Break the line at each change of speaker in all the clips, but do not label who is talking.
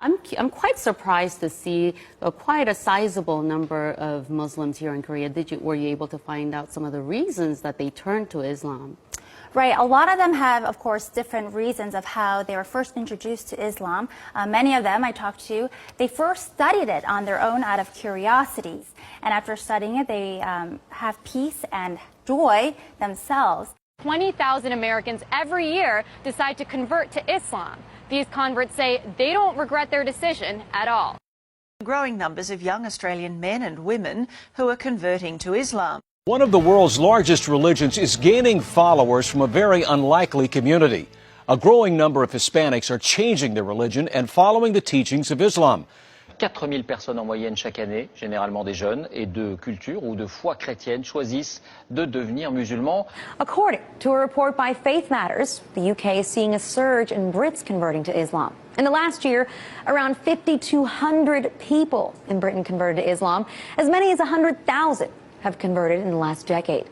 I'm quite surprised to see quite a sizable number of Muslims here in Korea. Were you able to find out some of the reasons that they turned to Islam?
Right. A lot of them have, of course, different reasons of how they were first introduced to Islam. Many of them I talked to, they first studied it on their own out of curiosities. And after studying it, they have peace and joy themselves.
20,000 Americans every year decide to convert to Islam. These converts say they don't regret their decision at all.
Growing numbers of young Australian men and women who are converting to Islam.
One of the world's largest religions is gaining followers from a very unlikely community. A growing number of Hispanics are changing their religion and following the teachings of Islam.
4000 personnes en moyenne chaque année, généralement des jeunes, et de culture ou de foi chrétienne choisissent de devenir musulmans.
According to a report by Faith Matters, the UK is seeing a surge in Brits converting to Islam. In the last year, around 5,200 people in Britain converted to Islam. As many as 100,000 have converted in the last decade.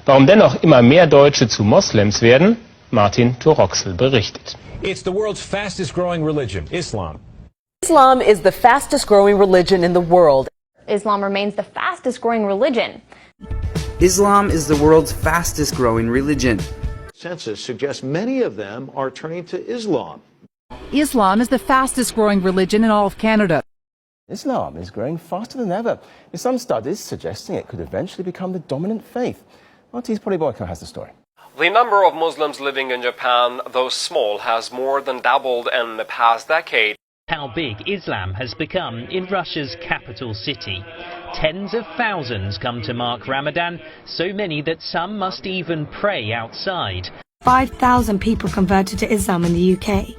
Warum dennoch immer mehr Deutsche zu Moslems werden? Martin Toroxel berichtet.
It's the world's fastest growing religion, Islam.
Islam is the fastest growing religion in the world.
Islam remains the fastest growing religion.
Islam is the world's fastest growing religion.
Census suggests many of them are turning to Islam.
Islam is the fastest growing religion in all of Canada.
Islam is growing faster than ever, with some studies suggesting it could eventually become the dominant faith. RT's Polly Boyko has the story.
The number of Muslims living in Japan, though small, has more than doubled in the past decade.
How big Islam has become in Russia's capital city. Tens of thousands come to mark Ramadan, so many that some must even pray outside.
5,000 people converted to Islam in the UK.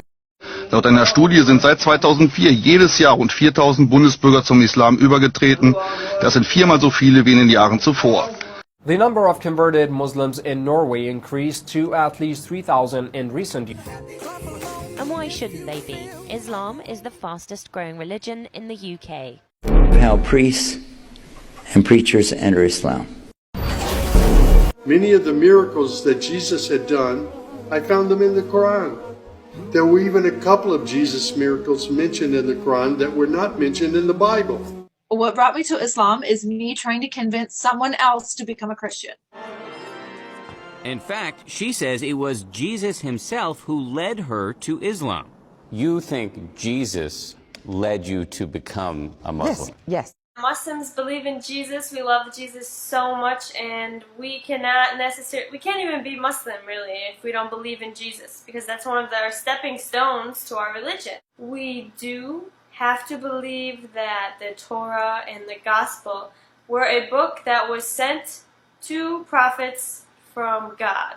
Laut einer Studie sind seit 2004 jedes Jahr rund 4.000 Bundesbürger zum Islam übergetreten. Das sind viermal so viele wie in den Jahren zuvor.
The number of converted Muslims in Norway increased to at least 3,000 in recent years.
And why shouldn't they be? Islam is the fastest growing religion in the UK.
How priests and preachers enter Islam.
Many of the miracles that Jesus had done, I found them in the Quran. There were even a couple of Jesus miracles mentioned in the Quran that were not mentioned in the Bible.
What brought me to Islam is me trying to convince someone else to become a Christian.
In fact, she says it was Jesus himself who led her to Islam.
You think Jesus led you to become a Muslim?
Yes. Muslims believe in Jesus. We love Jesus so much, and we can't even be Muslim, really, if we don't believe in Jesus, because that's one of our stepping stones to our religion. We do have to believe that the Torah and the Gospel were a book that was sent to prophets from God.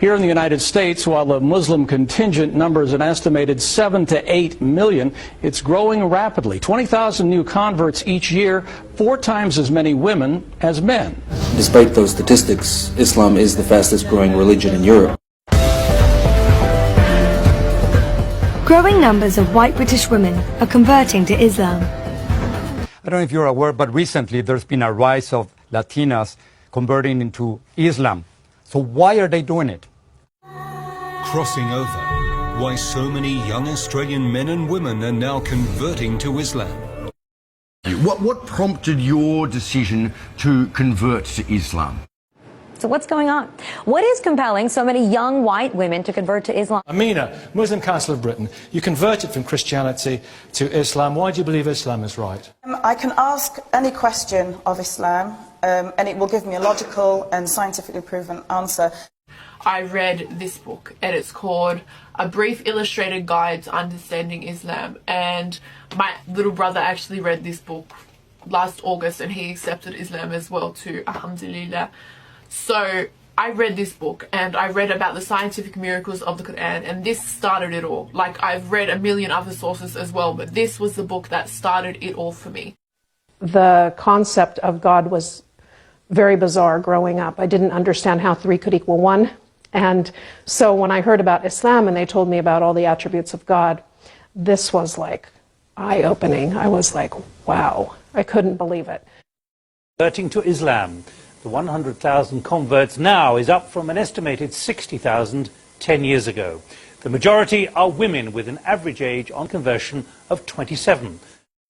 Here in the United States, while the Muslim contingent numbers an estimated 7 to 8 million, it's growing rapidly. 20,000 new converts each year, 4 times as many women as men.
Despite those statistics, Islam is the fastest growing religion in Europe.
Growing numbers of white British women are converting to Islam.
I don't know if you're aware, but recently there's been a rise of Latinas converting into Islam. So why are they doing it?
Crossing over. Why so many young Australian men and women are now converting to Islam.
What prompted your decision to convert to Islam?
So what's going on? What is compelling so many young white women to convert to Islam?
Amina, Muslim Council of Britain, you converted from Christianity to Islam. Why do you believe Islam is right?
I can ask any question of Islam, and it will give me a logical and scientifically proven answer.
I read this book, and it's called A Brief Illustrated Guide to Understanding Islam, and my little brother actually read this book last August, and he accepted Islam as well too, alhamdulillah. So I read this book, and I read about the scientific miracles of the Quran, and this started it all. Like, I've read a million other sources as well, but this was the book that started it all for me.
The concept of God was very bizarre growing up. I didn't understand how 3 could equal 1. And so when I heard about Islam and they told me about all the attributes of God, this was like eye-opening. I was like, wow, I couldn't believe it.
Converting to Islam. The 100,000 converts now is up from an estimated 60,000 10 years ago.
The majority are women with an average age on conversion of 27.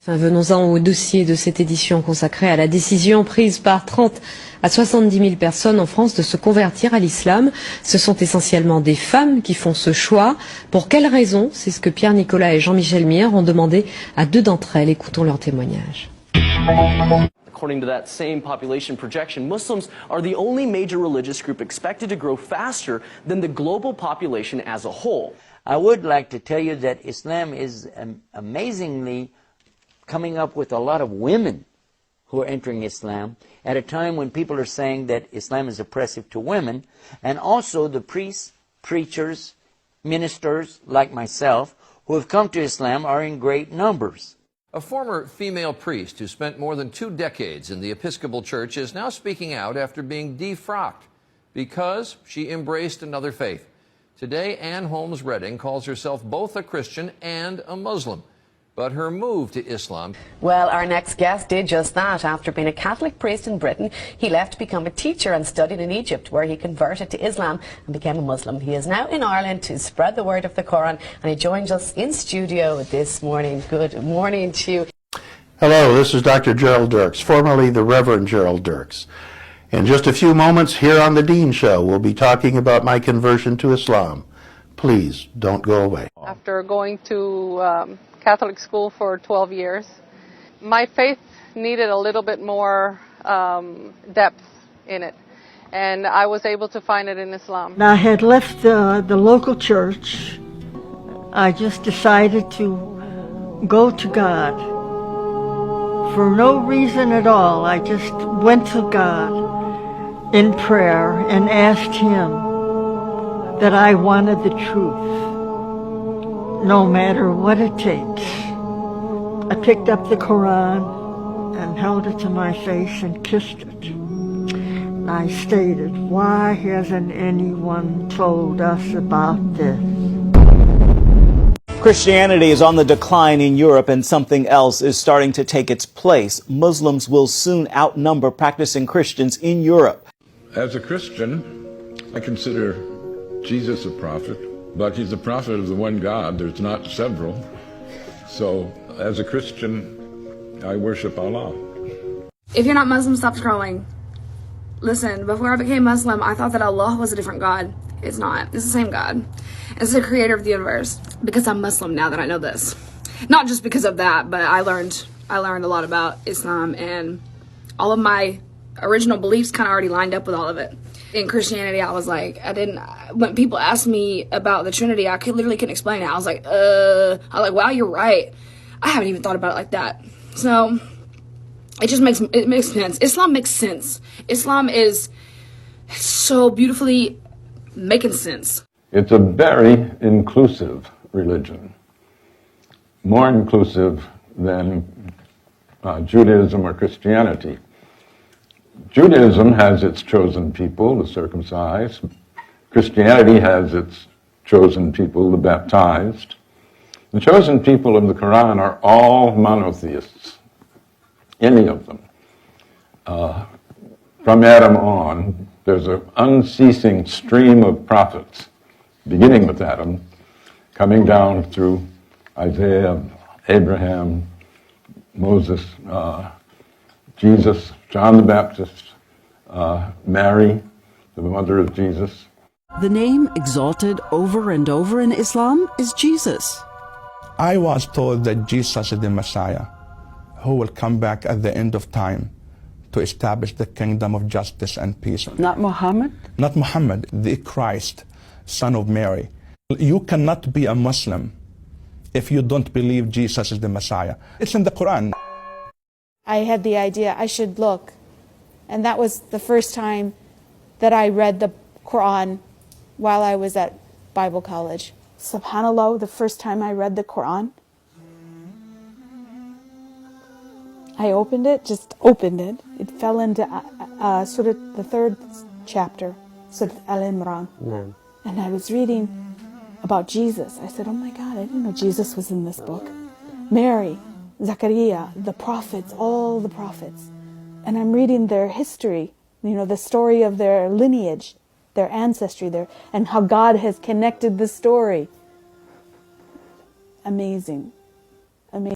Enfin, venons-en au dossier de cette édition consacrée à la décision prise par 30 à 70 000 personnes en France de se convertir à l'islam. Ce sont essentiellement des femmes qui font ce choix. Pour quelles raisons? C'est ce que Pierre Nicolas et Jean-Michel Mier ont demandé à 2 d'entre elles. Écoutons leur témoignage.
According to that same population projection, Muslims are the only major religious group expected to grow faster than the global population as a whole.
I would like to tell you that Islam is amazingly coming up with a lot of women who are entering Islam at a time when people are saying that Islam is oppressive to women, and also the priests, preachers, ministers like myself who have come to Islam are in great numbers.
A former female priest who spent more than 2 decades in the Episcopal Church is now speaking out after being defrocked because she embraced another faith. Today, Ann Holmes Redding calls herself both a Christian and a Muslim. But her move to Islam...
Well, our next guest did just that. After being a Catholic priest in Britain, he left to become a teacher and studied in Egypt, where he converted to Islam and became a Muslim. He is now in Ireland to spread the word of the Quran, and he joins us in studio this morning. Good morning to you.
Hello, this is Dr. Gerald Dirks, formerly the Reverend Gerald Dirks. In just a few moments here on The Dean Show, we'll be talking about my conversion to Islam. Please don't go away.
After going to Catholic school for 12 years, my faith needed a little bit more depth in it, and I was able to find it in Islam.
I had left the local church. I just decided to go to God for no reason at all. I just went to God in prayer and asked Him that I wanted the truth, no matter what it takes. I picked up the Quran and held it to my face and kissed it. I stated, why hasn't anyone told us about this?
Christianity is on the decline in Europe, and something else is starting to take its place. Muslims will soon outnumber practicing Christians in Europe.
As a Christian, I consider Jesus a prophet, but he's a prophet of the one God. There's not several. So, as a Christian, I worship Allah.
If you're not Muslim, stop scrolling. Listen, before I became Muslim, I thought that Allah was a different God. It's not. It's the same God. It's the creator of the universe. Because I'm Muslim now that I know this. Not just because of that, but I learned a lot about Islam, and all of my original beliefs kind of already lined up with all of it. In Christianity, I was like, when people asked me about the Trinity, I literally couldn't explain it. I was like, wow, you're right. I haven't even thought about it like that. So, it makes sense. Islam makes sense. Islam is so beautifully making sense.
It's a very inclusive religion. More inclusive than Judaism or Christianity. Judaism has its chosen people, the circumcised. Christianity has its chosen people, the baptized. The chosen people of the Quran are all monotheists, any of them. From Adam on, there's an unceasing stream of prophets, beginning with Adam, coming down through Isaiah, Abraham, Moses, Jesus, John the Baptist, Mary, the mother of Jesus.
The name exalted over and over in Islam is Jesus.
I was told that Jesus is the Messiah, who will come back at the end of time to establish the kingdom of justice and peace.
Not Muhammad?
Not Muhammad, the Christ, son of Mary. You cannot be a Muslim if you don't believe Jesus is the Messiah. It's in the Quran.
I had the idea I should look, and that was the first time that I read the Quran while I was at Bible college. SubhanAllah, the first time I read the Quran, I just opened it. It fell into Surah, the 3rd chapter, Surah Al-Imran.
No.
And I was reading about Jesus. I said, oh my God, I didn't know Jesus was in this book. Mary, Zachariah, the prophets, all the prophets. And I'm reading their history, the story of their lineage, their ancestry, and how God has connected the story amazing. Amazing.